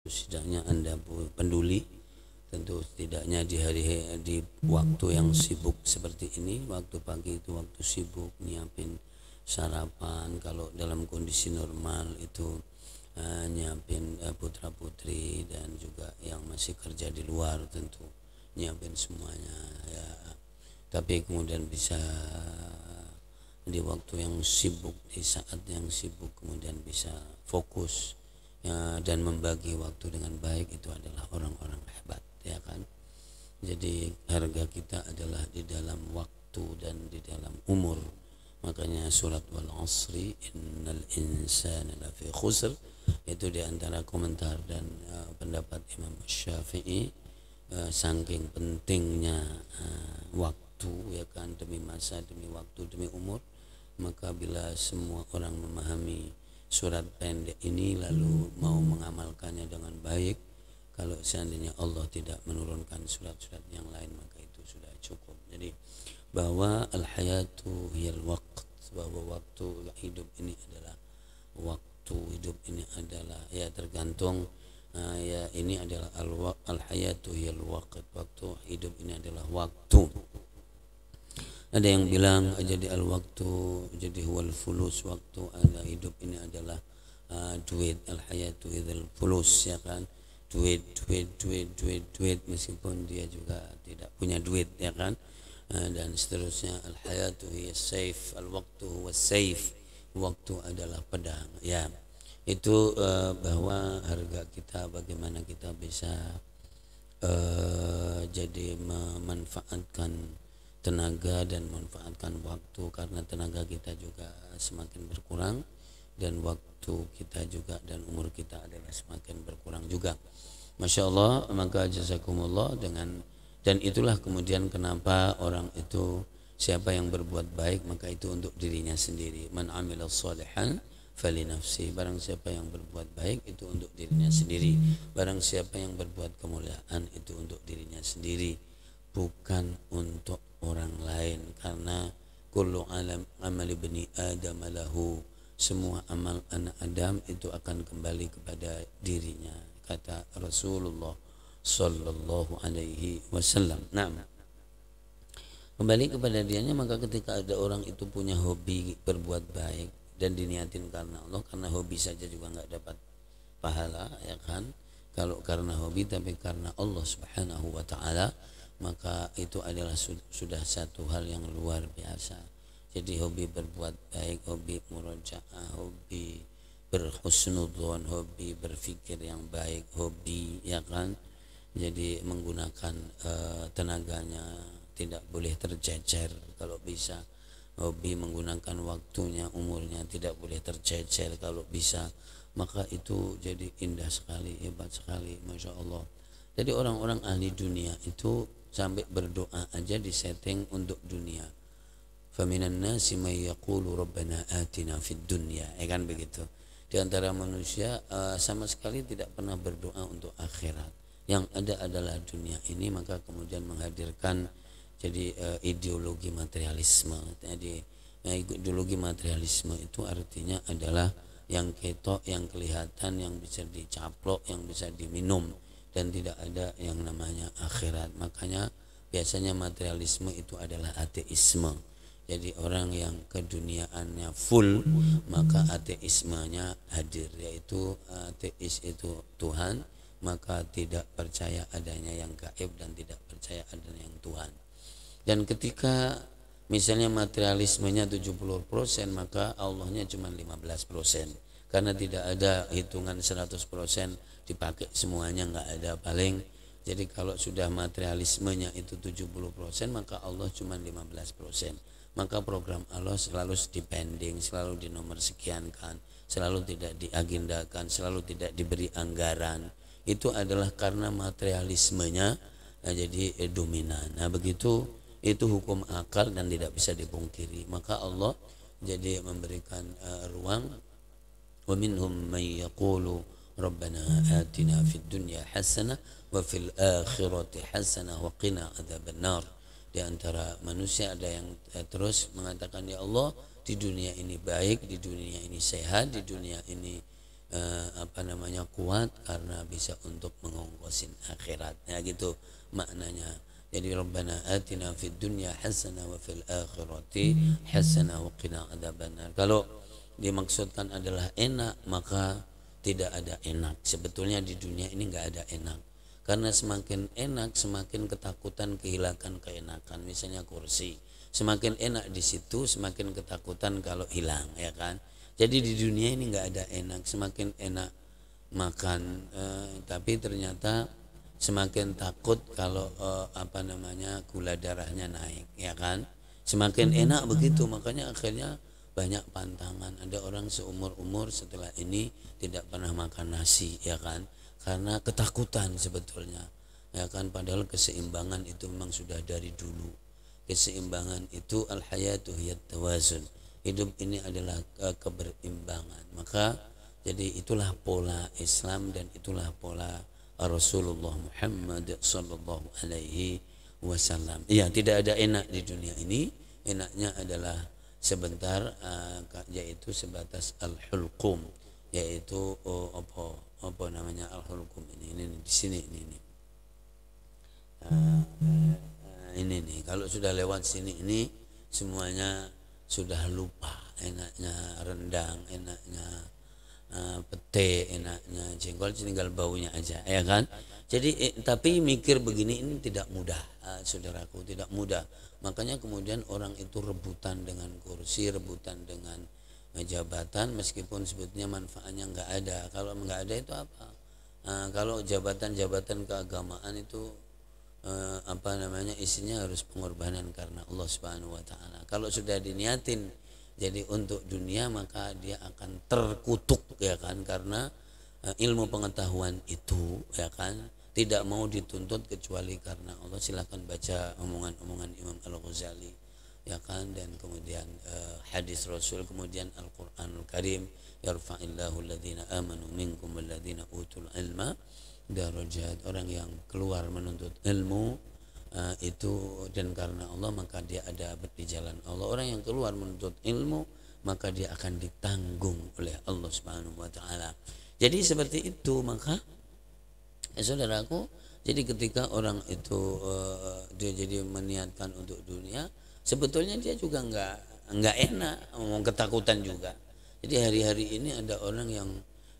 setidaknya Anda peduli. Tentu setidaknya di waktu yang sibuk seperti ini, waktu pagi itu waktu sibuk nyiapin sarapan. Kalau dalam kondisi normal itu nyiapin putra putri dan juga yang masih kerja di luar, tentu nyiapin semuanya ya. Tapi kemudian bisa di waktu yang sibuk, di saat yang sibuk kemudian bisa fokus ya, dan membagi waktu dengan baik, itu adalah orang-orang hebat ya kan. Jadi harga kita adalah di dalam waktu dan di dalam umur. Makanya surat wal asri innal insana lafi khusr itu di antara komentar dan pendapat Imam Syafi'i, saking pentingnya waktu ya kan, demi masa, demi waktu, demi umur. Maka bila semua orang memahami surat pendek ini lalu mau mengamalkannya dengan baik, kalau seandainya Allah tidak menurunkan surat-surat yang lain, maka itu sudah cukup. Jadi bahwa al-hayatu hiyal waqt, bahwa waktu hidup ini adalah waktu, hidup ini adalah ya tergantung ya ini adalah al-hayatu hiyal waqt, waktu hidup ini adalah waktu. Ada yang bilang jadi al-waktu jadi huwal fulus, waktu ada hidup ini adalah duit, al-hayatu hiyal fulus ya kan. Duit, meskipun dia juga tidak punya duit ya kan, dan seterusnya. Al-hayatu hiya saif, al-waktu huwa saif, waktu adalah pedang ya. Itu bahwa harga kita, bagaimana kita bisa jadi memanfaatkan tenaga dan memanfaatkan waktu, karena tenaga kita juga semakin berkurang dan waktu kita juga dan umur kita adalah semakin berkurang juga. Masya Allah. Maka jazakumullah dengan, dan itulah kemudian kenapa orang itu, siapa yang berbuat baik maka itu untuk dirinya sendiri. Man amila sholihan fali nafsi, barang siapa yang berbuat baik itu untuk dirinya sendiri. Barang siapa yang berbuat kemuliaan itu untuk dirinya sendiri, bukan untuk orang lain. Karena kullu amali bani adam lahu, semua amal anak Adam itu akan kembali kepada dirinya, kata Rasulullah sallallahu alaihi wasallam. Nah, kembali kepada dirinya. Maka ketika ada orang itu punya hobi berbuat baik dan diniatin karena Allah, karena hobi saja juga nggak dapat pahala ya kan. Kalau karena hobi tapi karena Allah subhanahu wa ta'ala, maka itu adalah sudah satu hal yang luar biasa. Jadi hobi berbuat baik, hobi murojaah, hobi berhusnudzon, hobi berfikir yang baik, hobi ya kan. Jadi menggunakan tenaganya, tidak boleh tercecer kalau bisa. Hobi menggunakan waktunya, umurnya tidak boleh tercecer kalau bisa. Maka itu jadi indah sekali, hebat sekali, Masya Allah. Jadi orang-orang ahli dunia itu sampai berdoa aja disetting untuk dunia. Faminan nasi may yaqulu rabbana atina fid dunya, ya kan begitu. Di antara manusia sama sekali tidak pernah berdoa untuk akhirat. Yang ada adalah dunia ini, maka kemudian menghadirkan jadi ideologi materialisme. Jadi ideologi materialisme itu artinya adalah yang ketok, yang kelihatan, yang bisa dicaplok, yang bisa diminum, dan tidak ada yang namanya akhirat. Makanya biasanya materialisme itu adalah ateisme. Jadi orang yang keduniaannya full, maka ateismenya hadir, yaitu ateis itu Tuhan, maka tidak percaya adanya yang gaib dan tidak percaya adanya yang Tuhan. Dan ketika misalnya materialismenya 70%, maka Allahnya cuma 15%, karena tidak ada hitungan 100% dipakai semuanya, nggak ada paling. Jadi kalau sudah materialismenya itu 70%, maka Allah cuma 15%. Maka program Allah selalu dipending, selalu dinomorsekiankan, selalu tidak diagendakan, selalu tidak diberi anggaran. Itu adalah karena materialismenya jadi dominan. Nah begitu, itu hukum akal dan tidak bisa dipungkiri. Maka Allah jadi memberikan ruang. Wa minhum may yaqulu rabbana atina fid dunya hasanah wa fil akhirati hasanah wa qina adzabannar. Di antara manusia ada yang terus mengatakan, ya Allah, di dunia ini baik, di dunia ini sehat, di dunia ini kuat karena bisa untuk mengongkosin akhirat. Ya gitu maknanya. Jadi Rabbana atina fid dunya hasanah wa fil akhirati hasanah wa qina adzabannar. Kalau dimaksudkan adalah enak, maka tidak ada enak. Sebetulnya di dunia ini enggak ada enak. Karena semakin enak semakin ketakutan kehilangan keenakan. Misalnya kursi, semakin enak di situ semakin ketakutan kalau hilang, ya kan? Jadi di dunia ini enggak ada enak. Semakin enak makan, tapi ternyata semakin takut kalau gula darahnya naik, ya kan? Semakin enak begitu, makanya akhirnya banyak pantangan. Ada orang seumur-umur setelah ini tidak pernah makan nasi, ya kan? Karena ketakutan sebetulnya, ya kan? Padahal keseimbangan itu memang sudah dari dulu. Keseimbangan itu al-hayatu hiyat tawazun. Hidup ini adalah keberimbangan. Maka jadi itulah pola Islam dan itulah pola Rasulullah Muhammad sallallahu alaihi wasallam. Iya, tidak ada enak di dunia ini. Enaknya adalah sebentar, yaitu sebatas al-hulqum, yaitu al-hulqum ini di sini ini. Ini nih, kalau sudah lewat sini ini semuanya sudah lupa. Enaknya rendang, enaknya pete, enaknya jengkol, tinggal baunya aja, ya kan? Jadi tapi mikir begini ini tidak mudah, saudaraku, tidak mudah. Makanya kemudian orang itu rebutan dengan kursi, rebutan dengan jabatan, meskipun sebetulnya manfaatnya nggak ada. Kalau nggak ada itu apa? Kalau jabatan-jabatan keagamaan itu isinya harus pengorbanan karena Allah Subhanahu wa taala. Kalau sudah diniatin jadi untuk dunia, maka dia akan terkutuk, ya kan? Karena ilmu pengetahuan itu, ya kan, tidak mau dituntut kecuali karena Allah. Silakan baca omongan-omongan Imam Al-Ghazali, ya kan, dan kemudian hadis Rasul, kemudian Al-Qur'anul Karim, yarfa'illahu alladhina amanu minkum walladhina utul ilma darajat. Orang yang keluar menuntut ilmu itu dan karena Allah, maka dia ada di jalan Allah. Orang yang keluar menuntut ilmu, maka dia akan ditanggung oleh Allah Subhanahu wa taala. Jadi seperti itu. Maka saudaraku, jadi ketika orang itu dia jadi meniatkan untuk dunia, sebetulnya dia juga enggak enak, ngomong ketakutan juga. Jadi hari-hari ini ada orang yang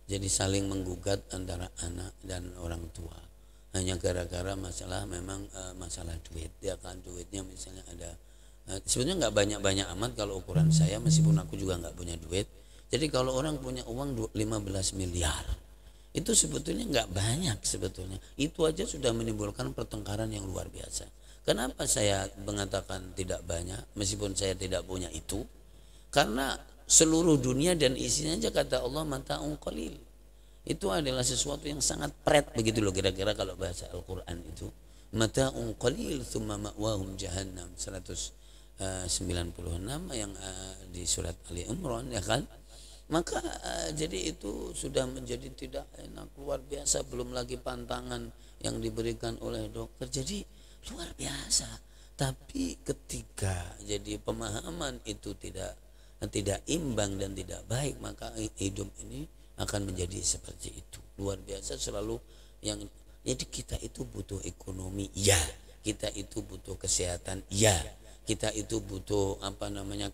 jadi saling menggugat antara anak dan orang tua, hanya gara-gara masalah masalah duit, ya kan? Duitnya misalnya ada, sebetulnya nggak banyak-banyak amat kalau ukuran saya, meskipun aku juga nggak punya duit. Jadi kalau orang punya uang 15 miliar itu sebetulnya nggak banyak, sebetulnya itu aja sudah menimbulkan pertengkaran yang luar biasa. Kenapa saya mengatakan tidak banyak meskipun saya tidak punya itu? Karena seluruh dunia dan isinya aja kata Allah mata'un qalil. Itu adalah sesuatu yang sangat pret begitu loh, kira-kira kalau bahasa Al-Qur'an itu. Mata'un qalil tsumma ma'wahum jahannam 196 yang di surat Ali Imran, ya kan? Maka jadi itu sudah menjadi tidak enak, luar biasa, belum lagi pantangan yang diberikan oleh dokter. Jadi luar biasa. Tapi ketika jadi pemahaman itu tidak imbang dan tidak baik, maka hidup ini akan menjadi seperti itu. Luar biasa selalu yang jadi kita itu butuh ekonomi, ya. Kita itu butuh kesehatan, ya. Kita itu butuh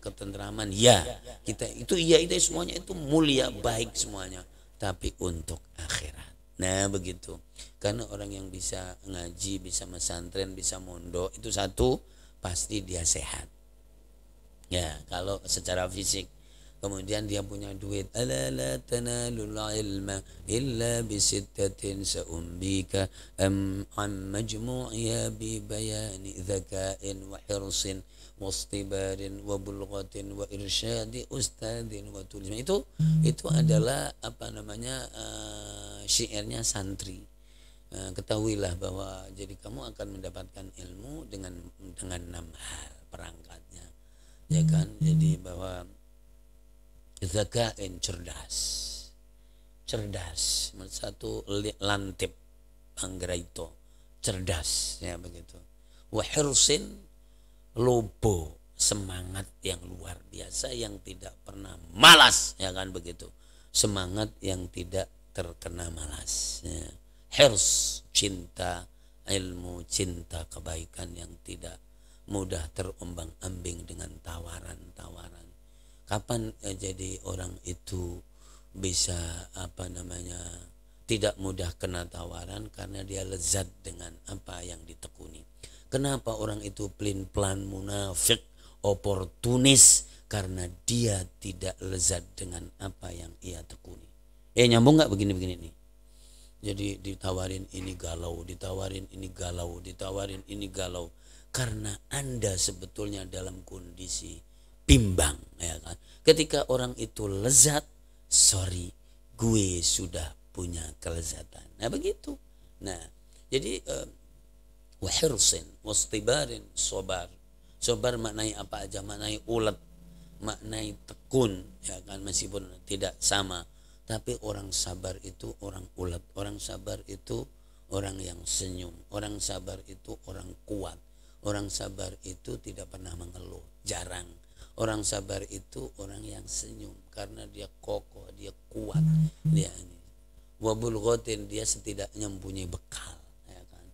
ketentraman, ya. Kita itu itu semuanya itu mulia, baik semuanya, tapi untuk akhirat. Nah, begitu. Karena orang yang bisa ngaji, bisa mesantren, bisa mondok, itu satu pasti dia sehat. Ya, kalau secara fisik. Kemudian dia punya duit. Ala la tanalul ilma illa bisittatin sa'umbika am majmu'iya bi bayani dzaka'in wa hirsin wastibarin wa bulghatin wa irsyadi ustadin wa tulism. Itu adalah syairnya santri. Ketahuilah bahwa jadi kamu akan mendapatkan ilmu dengan 6 hal perangkatnya, ya kan? Jadi bahwa zakain, cerdas, satu lantip anggraito, cerdas, ya begitu. Wa hirsin, lobo, semangat yang luar biasa yang tidak pernah malas, ya kan begitu. semangat yang tidak terkena malas. Ya. Hirs, cinta ilmu, cinta kebaikan yang tidak mudah terombang-ambing dengan tawaran-tawaran. Kapan jadi orang itu bisa tidak mudah kena tawaran? Karena dia lezat dengan apa yang ditekuni. Kenapa orang itu pelin-pelan, munafik, oportunis? Karena dia tidak lezat dengan apa yang ia tekuni. Nyambung nggak begini-begini nih? Jadi ditawarin ini galau, ditawarin ini galau, ditawarin ini galau. Karena Anda sebetulnya dalam kondisi bimbang, ya kan? Ketika orang itu lezat, sorry, gue sudah punya kelezatan. Nah begitu. Nah jadi wahirsin, wastibarin, sobar. Sobar maknai apa aja? Maknai ulet, maknai tekun, ya kan? Meskipun tidak sama. Tapi orang sabar itu orang ulet, orang sabar itu orang yang senyum, orang sabar itu orang kuat, orang sabar itu tidak pernah mengeluh, jarang. Orang sabar itu orang yang senyum karena dia kokoh, dia kuat, dia ini. Wabul ghotin, dia setidaknya mempunyai bekal, ya kan.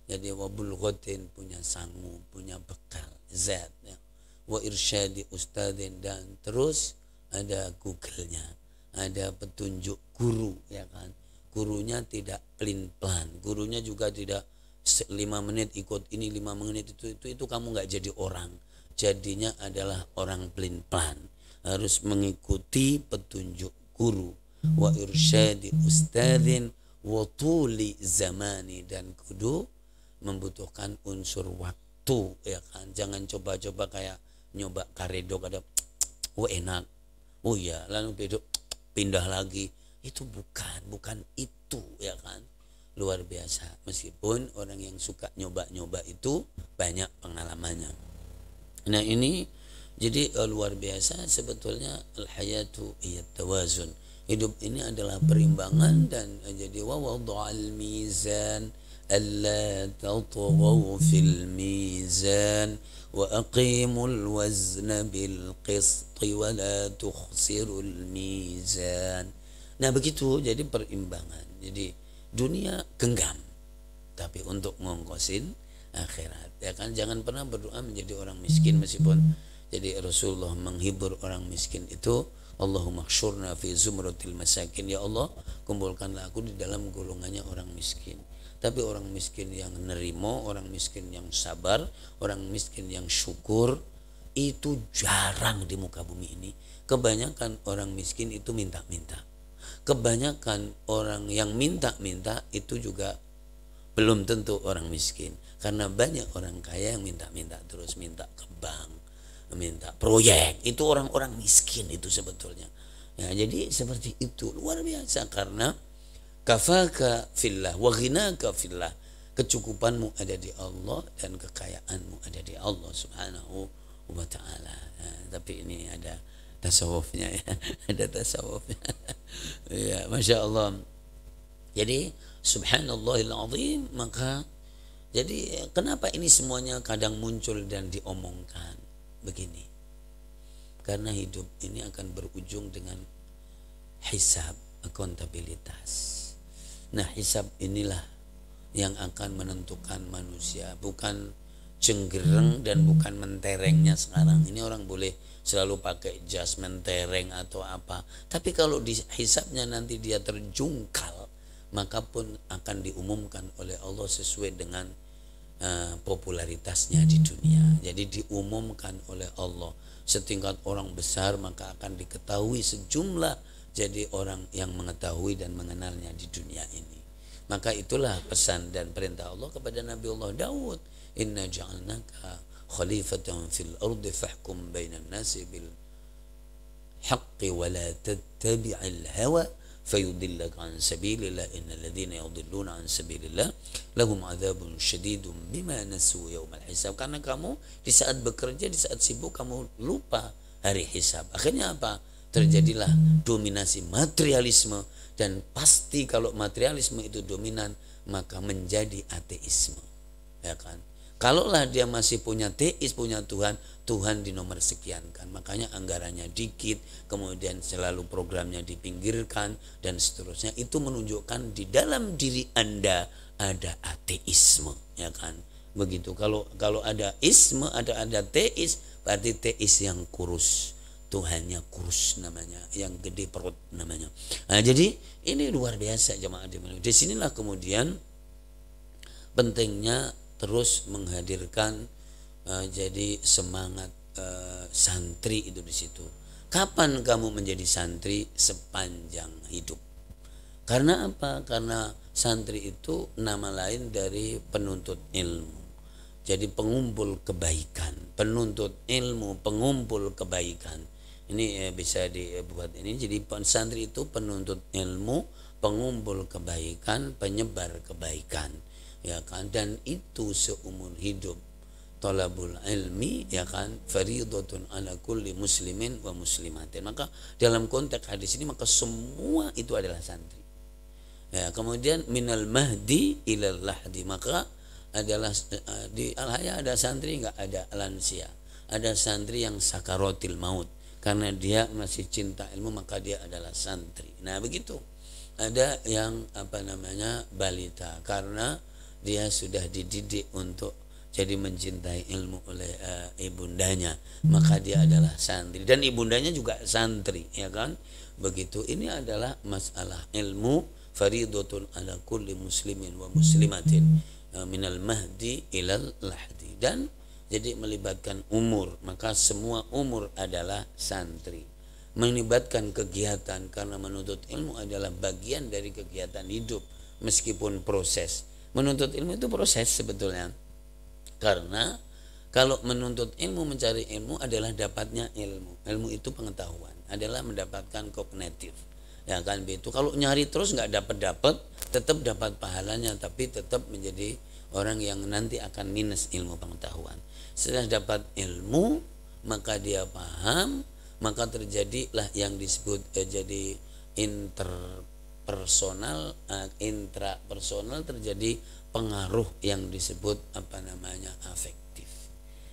Jadi wabul ghotin punya sanggup, punya bekal, zat, ya. Wa irsyadi ustadin, dan terus ada Google-nya. Ada petunjuk guru, ya kan. Gurunya tidak pelin-pelan, gurunya juga tidak 5 menit ikut ini, 5 menit itu kamu nggak jadi orang. Jadinya adalah orang pelin-pelan, harus mengikuti petunjuk guru. Wa irsyadi ustadzin wa tuli zamani, dan kudu membutuhkan unsur waktu, ya kan. Jangan coba-coba kayak nyoba karedok, ada enak, oh ya, lalu bedok pindah lagi, itu bukan itu, ya kan. Luar biasa. Meskipun orang yang suka nyoba-nyoba itu banyak pengalamannya. Nah ini jadi luar biasa sebetulnya. Al-hayatu iya tawazun, hidup ini adalah perimbangan. Dan jadi wa wada'al mizan alla tatghaw fil mizan wa aqimul wazna bil qisti wa la tukhsirul mizan. Nah begitu, jadi perimbangan. Jadi dunia genggam, tapi untuk ngongkosin akhirat, ya kan. Jangan pernah berdoa menjadi orang miskin. Meskipun jadi Rasulullah menghibur orang miskin itu, Allahumma khsyurna fi zumratil masakin, ya Allah kumpulkanlah aku di dalam golongannya orang miskin. Tapi orang miskin yang nerimo, orang miskin yang sabar, orang miskin yang syukur, itu jarang di muka bumi ini. Kebanyakan orang miskin itu minta-minta. Kebanyakan orang yang minta-minta itu juga belum tentu orang miskin. Karena banyak orang kaya yang minta-minta terus, minta ke bank, minta proyek. Itu orang-orang miskin itu sebetulnya. Ya, jadi seperti itu, luar biasa. Karena kafaka fillah wa ghinaka fillah, kecukupanmu ada di Allah dan kekayaanmu ada di Allah subhanahu wa ta'ala. Nah, tapi ini ada tasawufnya, ya. Ada tasawufnya. Ya, Masya Allah. Jadi subhanallahil azim. Maka jadi kenapa ini semuanya kadang muncul dan diomongkan begini? Karena hidup ini akan berujung dengan hisab, akuntabilitas. Nah hisab inilah yang akan menentukan manusia, bukan cenggereng dan bukan menterengnya sekarang. Ini orang boleh selalu pakai jas mentereng atau apa, tapi kalau di hisabnya nanti dia terjungkal, maka pun akan diumumkan oleh Allah sesuai dengan popularitasnya di dunia. Jadi diumumkan oleh Allah setingkat orang besar, maka akan diketahui sejumlah jadi orang yang mengetahui dan mengenalnya di dunia ini. Maka itulah pesan dan perintah Allah kepada Nabi Allah Daud, inna ja'alnaka khalifatan fil ardi fahkum bainan nasi bil haqqi wa la tattabi'il hawa fayudillaka an sabilillah innal ladzina yudilluna an sabilillah lahum adzabun syadidun bima nasu yaumal hisab. Karena kamu di saat bekerja, di saat sibuk, kamu lupa hari hisab. Akhirnya apa? Terjadilah dominasi materialisme, dan pasti kalau materialisme itu dominan maka menjadi ateisme, ya kan. Kalaulah dia masih punya teis, punya Tuhan, Tuhan di nomor sekian kan. Makanya anggarannya dikit, kemudian selalu programnya dipinggirkan dan seterusnya. Itu menunjukkan di dalam diri Anda ada ateisme, ya kan. Begitu. Kalau ada isme, ada teis, berarti teis yang kurus. Tuhannya kurus namanya, yang gede perut namanya. Nah, jadi ini luar biasa jemaah dimana. Disinilah kemudian pentingnya terus menghadirkan jadi semangat santri itu di situ. Kapan kamu menjadi santri? Sepanjang hidup. Karena apa? Karena santri itu nama lain dari penuntut ilmu. Jadi pengumpul kebaikan, penuntut ilmu, pengumpul kebaikan. Ini bisa dibuat ini. Jadi santri itu penuntut ilmu, pengumpul kebaikan, penyebar kebaikan. Ya kan, dan itu seumur hidup. Talabul ilmi, ya kan, fariidatun ala kulli muslimin wa muslimatin. Maka dalam konteks hadis ini maka semua itu adalah santri. Ya, kemudian minal mahdi ilal lahdi, maka adalah di al-haya ada santri enggak ada lansia. Ada santri yang sakaratil maut karena dia masih cinta ilmu, maka dia adalah santri. Nah, begitu. Ada yang balita karena dia sudah dididik untuk jadi mencintai ilmu oleh ibundanya, maka dia adalah santri, dan ibundanya juga santri, ya kan. Begitu. Ini adalah masalah ilmu, fariidatun ala kulli muslimin wa muslimatin minal mahdi ilal lahdi, dan jadi melibatkan umur, maka semua umur adalah santri. Melibatkan kegiatan, karena menuntut ilmu adalah bagian dari kegiatan hidup meskipun proses. Menuntut ilmu itu proses sebetulnya. Karena kalau menuntut ilmu, mencari ilmu adalah dapatnya ilmu. Ilmu itu pengetahuan, adalah mendapatkan kognitif. Ya kan begitu. Kalau nyari terus nggak dapat, tetap dapat pahalanya, tapi tetap menjadi orang yang nanti akan minus ilmu pengetahuan. Setelah dapat ilmu, maka dia paham, maka terjadilah yang disebut jadi intrapersonal, terjadi pengaruh yang disebut afektif.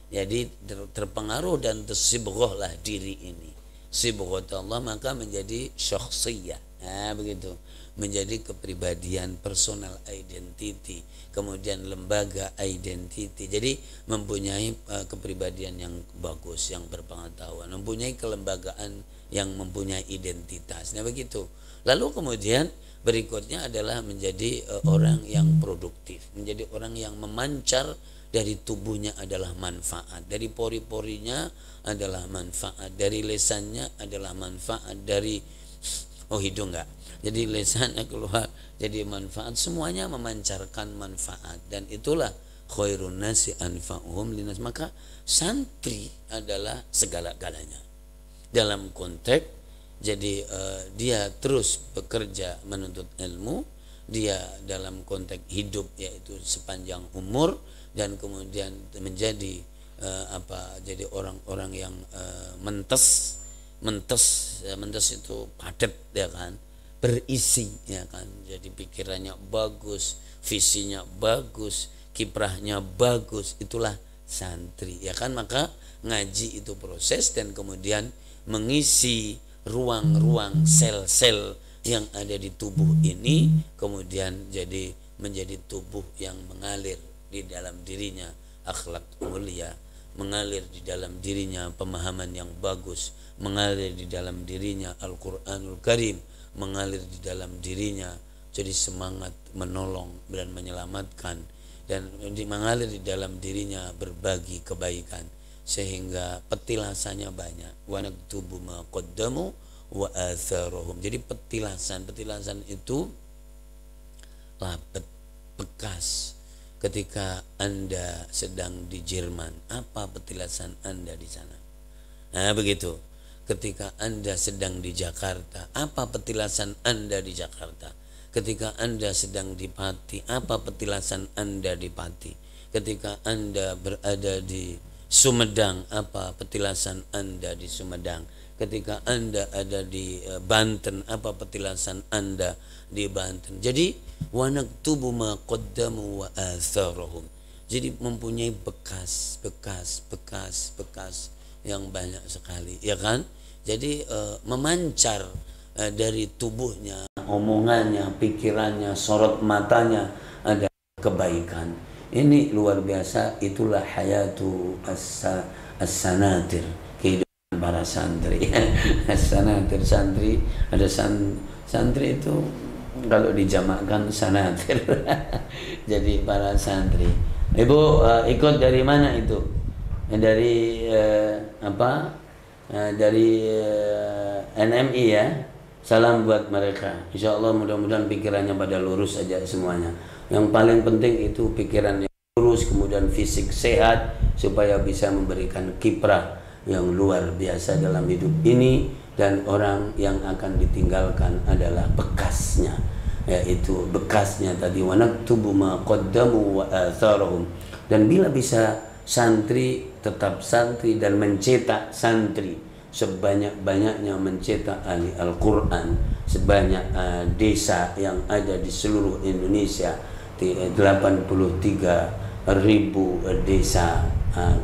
Jadi terpengaruh dan tersibghahlah diri ini. Sibghatullah, maka menjadi syakhsiyah. Nah, begitu. Menjadi kepribadian, personal identity, kemudian lembaga identity. Jadi mempunyai kepribadian yang bagus, yang berpengetahuan, mempunyai kelembagaan yang mempunyai identitas. Nah, begitu. Lalu kemudian berikutnya adalah menjadi orang yang produktif, menjadi orang yang memancar dari tubuhnya adalah manfaat, dari pori-porinya adalah manfaat, dari lesannya adalah manfaat, dari hidung enggak, jadi lesannya keluar jadi manfaat, semuanya memancarkan manfaat, dan itulah khairun nasi anfa'uhum linas. Maka santri adalah segala-galanya dalam konteks. Jadi dia terus bekerja menuntut ilmu, dia dalam konteks hidup yaitu sepanjang umur, dan kemudian menjadi jadi orang-orang yang mentes itu padat, ya kan, berisi, ya kan. Jadi pikirannya bagus, visinya bagus, kiprahnya bagus, itulah santri, ya kan. Maka ngaji itu proses, dan kemudian mengisi ruang-ruang sel-sel yang ada di tubuh ini, kemudian jadi menjadi tubuh yang mengalir di dalam dirinya akhlak mulia, mengalir di dalam dirinya pemahaman yang bagus, mengalir di dalam dirinya Al-Quranul Karim, mengalir di dalam dirinya jadi semangat menolong dan menyelamatkan, dan mengalir di dalam dirinya berbagi kebaikan, sehingga petilasannya banyak. Wa naktubu ma qaddamu wa atharuhum. Jadi petilasan itu lapet, bekas. Ketika Anda sedang di Jerman, apa petilasan Anda di sana? Nah, begitu. Ketika Anda sedang di Jakarta, apa petilasan Anda di Jakarta? Ketika Anda sedang di Pati, apa petilasan Anda di Pati? Ketika Anda berada di Sumedang, apa petilasan Anda di Sumedang? Ketika Anda ada di Banten, apa petilasan Anda di Banten? Jadi wa naktubu ma qaddamu wa atharuhum. Jadi mempunyai bekas yang banyak sekali, ya kan? Jadi memancar dari tubuhnya, omongannya, pikirannya, sorot matanya ada kebaikan. Ini luar biasa. Itulah hayatu as-sanatir, kehidupan para santri. As-sanatir, santri, ada santri itu kalau dijamakkan sanatir. Jadi para santri. Ibu ikut dari mana itu? Dari dari NMI ya. Salam buat mereka. Insya Allah mudah-mudahan pikirannya pada lurus aja semuanya. Yang paling penting itu pikiran yang lurus, kemudian fisik sehat, supaya bisa memberikan kiprah yang luar biasa dalam hidup ini. Dan orang yang akan ditinggalkan adalah bekasnya, yaitu bekasnya tadi, wa naktubu ma qaddamu wa atharahum. Dan bila bisa santri tetap santri dan mencetak santri, sebanyak-banyaknya mencetak ahli Al-Quran, sebanyak desa yang ada di seluruh Indonesia, 83.000 desa,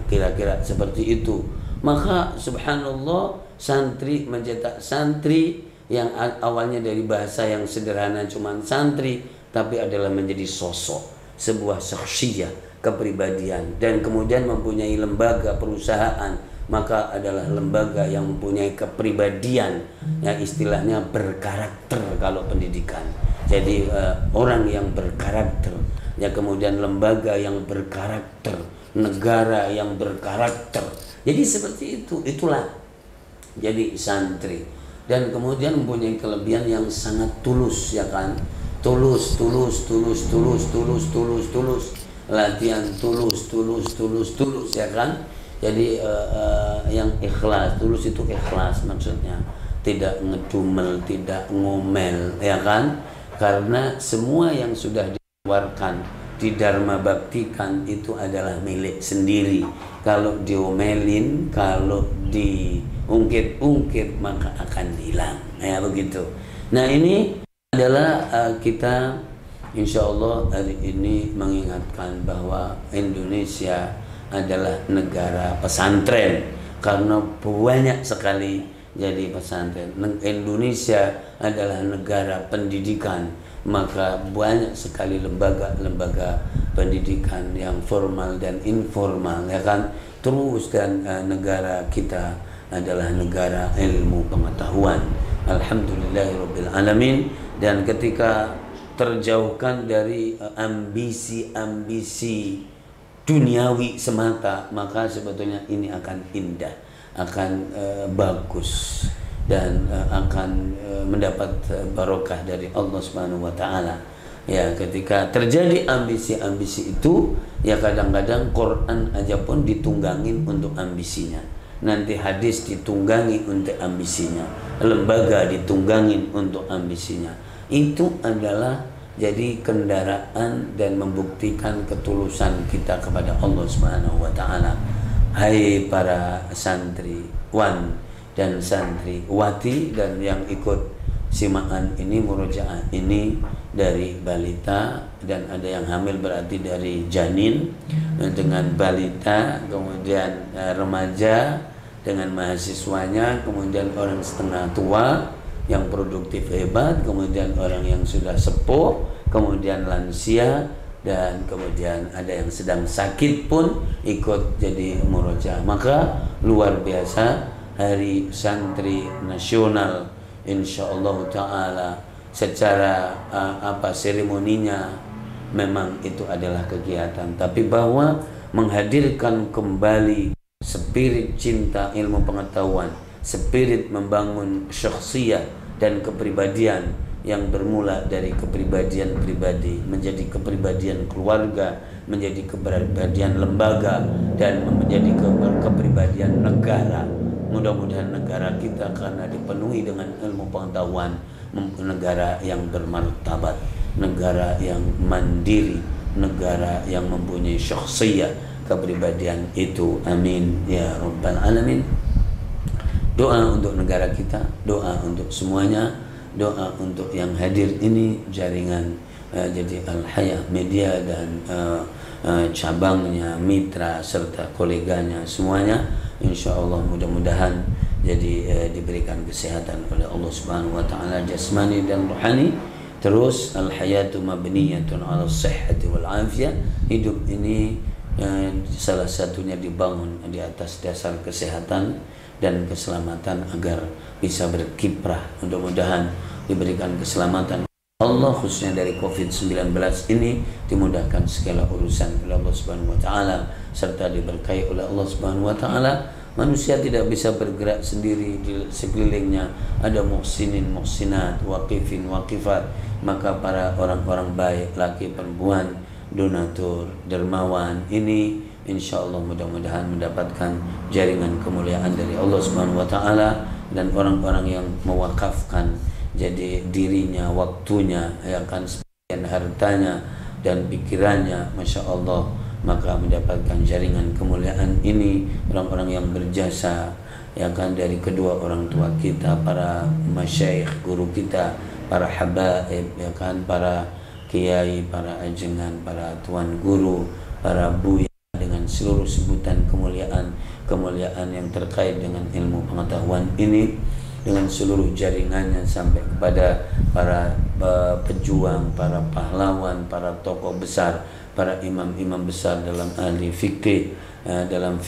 kira-kira seperti itu. Maka subhanallah, santri mencetak santri yang awalnya dari bahasa yang sederhana cuman santri, tapi adalah menjadi sosok, sebuah syakhsiyah, kepribadian, dan kemudian mempunyai lembaga perusahaan, maka adalah lembaga yang mempunyai kepribadian, yang istilahnya berkarakter kalau pendidikan. Jadi orang yang berkarakter, ya, kemudian lembaga yang berkarakter, negara yang berkarakter. Jadi seperti itu, itulah jadi santri. Dan kemudian mempunyai kelebihan yang sangat tulus, ya kan? Tulus, latihan tulus, ya kan? Jadi yang ikhlas, tulus itu ikhlas maksudnya, tidak ngedumel, tidak ngomel, ya kan? Karena semua yang sudah dikeluarkan, didharma baktikan itu adalah milik sendiri. Kalau diomelin, kalau diungkit-ungkit, maka akan hilang, ya begitu. Nah ini adalah kita insya Allah hari ini mengingatkan bahwa Indonesia adalah negara pesantren, karena banyak sekali jadi pesantren. Indonesia adalah negara pendidikan, maka banyak sekali lembaga-lembaga pendidikan yang formal dan informal, ya kan? Terus, dan negara kita adalah negara ilmu pengetahuan. Alhamdulillahirabbil alamin. Dan ketika terjauhkan dari ambisi-ambisi duniawi semata, maka sebetulnya ini akan indah, akan bagus, dan akan mendapat barokah dari Allah Subhanahu wa taala. Ya, ketika terjadi ambisi-ambisi itu, ya kadang-kadang Quran aja pun ditunggangin untuk ambisinya. Nanti hadis ditunggangi untuk ambisinya, lembaga ditunggangin untuk ambisinya. Itu adalah jadi kendaraan dan membuktikan ketulusan kita kepada Allah Subhanahu wa taala. Hai para santriwan dan santriwati, dan yang ikut simaan ini, murojaah ini dari balita, dan ada yang hamil berarti dari janin, dengan balita, kemudian remaja dengan mahasiswanya, kemudian orang setengah tua yang produktif hebat, kemudian orang yang sudah sepuh, kemudian lansia, dan kemudian ada yang sedang sakit pun ikut jadi murojaah. Maka luar biasa Hari Santri Nasional, insyaallah taala, secara seremoninya memang itu adalah kegiatan, tapi bahwa menghadirkan kembali spirit cinta ilmu pengetahuan, spirit membangun syakhsiyah dan kepribadian yang bermula dari kepribadian pribadi menjadi kepribadian keluarga, menjadi kepribadian lembaga, dan menjadi kepribadian negara. Mudah-mudahan negara kita karena dipenuhi dengan ilmu pengetahuan, negara yang bermartabat, negara yang mandiri, negara yang mempunyai syakhsiyah kepribadian itu. Amin ya rabbal alamin. Doa untuk negara kita, doa untuk semuanya, doa untuk yang hadir ini, jaringan jadi Al-Hayah Media dan cabangnya, mitra serta koleganya semuanya, insya Allah mudah-mudahan jadi diberikan kesehatan oleh Allah Subhanahu wa taala jasmani dan rohani. Terus al-hayatu mabniyatun 'ala as-sihhati wal 'afiyah. Hidup ini salah satunya dibangun di atas dasar kesehatan dan keselamatan agar bisa berkiprah. Mudah-mudahan diberikan keselamatan Allah khususnya dari COVID-19 ini, dimudahkan segala urusan oleh Allah Subhanahu wa taala serta diberkahi oleh Allah Subhanahu wa taala. Manusia tidak bisa bergerak sendiri, di sekelilingnya ada muhsinin, muhsinat, waqifin, waqifat. Maka para orang-orang baik, laki perempuan, donatur, dermawan ini insya Allah mudah-mudahan mendapatkan jaringan kemuliaan dari Allah Subhanahu wa taala. Dan orang-orang yang mewakafkan jadi dirinya, waktunya, ya kan, sebagian hartanya dan pikirannya, masya Allah, maka mendapatkan jaringan kemuliaan ini. Orang-orang yang berjasa, ya kan, dari kedua orang tua kita, para masyayikh, guru kita, para habaib, ya kan, para kiai, para ajengan, para tuan guru, para buya, dengan seluruh sebutan kemuliaan yang terkait dengan ilmu pengetahuan ini, dengan seluruh jaringannya sampai kepada para pejuang, para pahlawan, para tokoh besar, para imam-imam besar dalam ahli fikih, dalam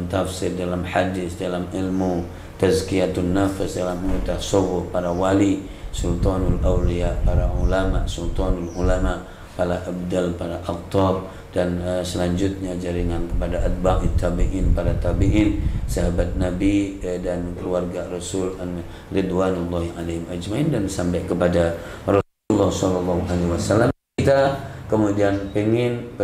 tafsir, dalam hadis, dalam ilmu tazkiyatun nafas, dalam ilmu tasawuf, para wali, sultanul awliya, para ulama, sultanul ulama, para abdal, para aqtab, dan selanjutnya jaringan kepada atba'it tabi'in, para tabi'in, sahabat Nabi dan keluarga Rasul ridwanullahi alaihim ajmain, dan sampai kepada Rasulullah sallallahu alaihi wasallam. Kita kemudian pengen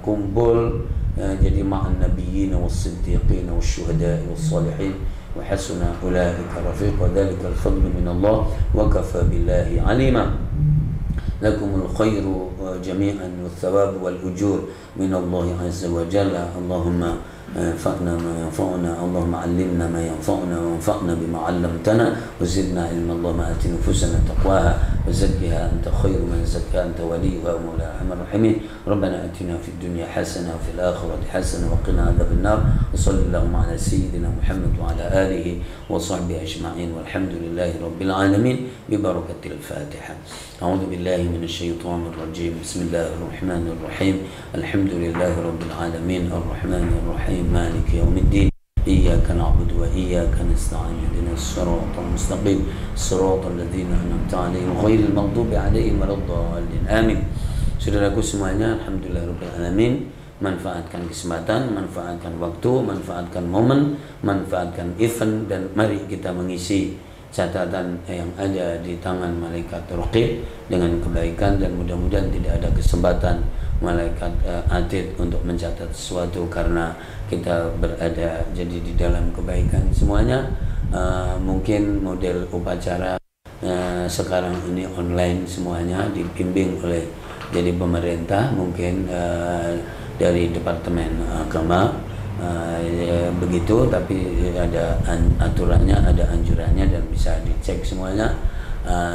kumpul jadi ma'an nabiyyin was-siddiqin wasyuhada'i was-salihin wa hasuna ulaika rafiqa, dzalika al-fadlu min Allah wa kafa billahi alima. Lakumul khairu jami'an wath-thawab wal-ujur min Allah azza wa jalla. Allahumma انفعنا ما ينفعنا، اللهم علمنا ما ينفعنا وانفعنا بما علمتنا وزدنا علما. اللهم آت نفوسنا تقواها وزكها أنت خير من زكاها أنت وليها ومولاها أرحم الراحمين. ربنا آتنا في الدنيا حسنة وفي الآخرة حسنة وقنا عذاب النار. وصلى اللهم على سيدنا محمد وعلى آله وصحبه أجمعين والحمد لله رب العالمين ببركة الفاتحة. أعوذ بالله من الشيطان الرجيم. بسم الله الرحمن الرحيم. الحمد لله رب العالمين الرحمن الرحيم مالك يوم الدين. إياك نعبد وإياك نستعين اهدنا الصراط المستقيم صراط الذين أنعمت عليهم غير المغضوب عليهم ولا الضالين آمين. Saudaraku semuanya, alhamdulillahirabbil alamin. Manfaatkan kesempatan, manfaatkan waktu, manfaatkan momen, manfaatkan event, dan mari kita mengisi catatan yang ada di tangan malaikat raqib dengan kebaikan, dan mudah-mudahan tidak ada kesempatan malaikat atid untuk mencatat sesuatu karena kita berada jadi di dalam kebaikan semuanya. Mungkin model upacara sekarang ini online semuanya, dibimbing oleh jadi pemerintah, mungkin dari Departemen Agama, begitu, tapi ada aturannya, ada anjurannya, dan bisa dicek semuanya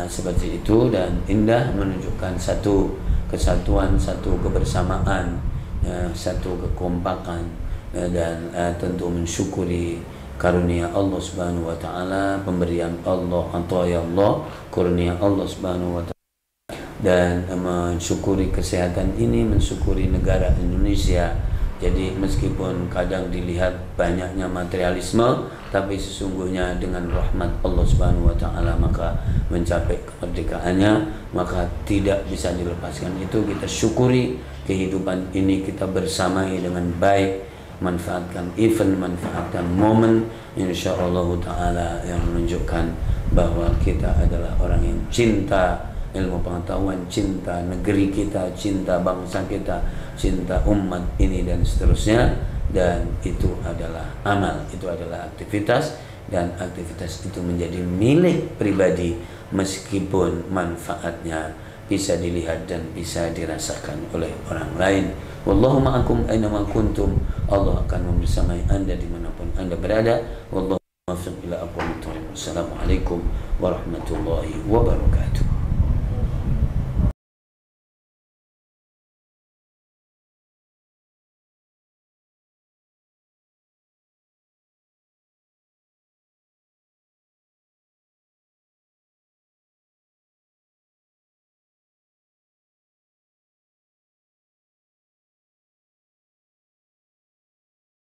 seperti itu. Dan indah, menunjukkan satu kesatuan, satu kebersamaan, satu kekompakan, dan tentu mensyukuri karunia Allah Subhanahu wa taala, pemberian Allah, ataya Allah, karunia Allah Subhanahu wa taala, dan mensyukuri kesehatan ini, mensyukuri negara Indonesia. Jadi meskipun kadang dilihat banyaknya materialisme, tapi sesungguhnya dengan rahmat Allah Subhanahu wa taala maka mencapai kemerdekaannya, maka tidak bisa dilepaskan itu. Kita syukuri kehidupan ini, kita bersamai dengan baik, manfaatkan event, manfaatkan momen, insyaallah taala, yang menunjukkan bahwa kita adalah orang yang cinta ilmu pengetahuan, cinta negeri kita, cinta bangsa kita, cinta umat ini, dan seterusnya. Dan itu adalah amal, itu adalah aktivitas, dan aktivitas itu menjadi milik pribadi meskipun manfaatnya bisa dilihat dan bisa dirasakan oleh orang lain. Wallahu ma'akum aina ma kuntum. Allah akan membersamai Anda dimanapun Anda berada. Wallahu muwaffiq ila aqwamit thoriq. Wassalamualaikum warahmatullahi wabarakatuh.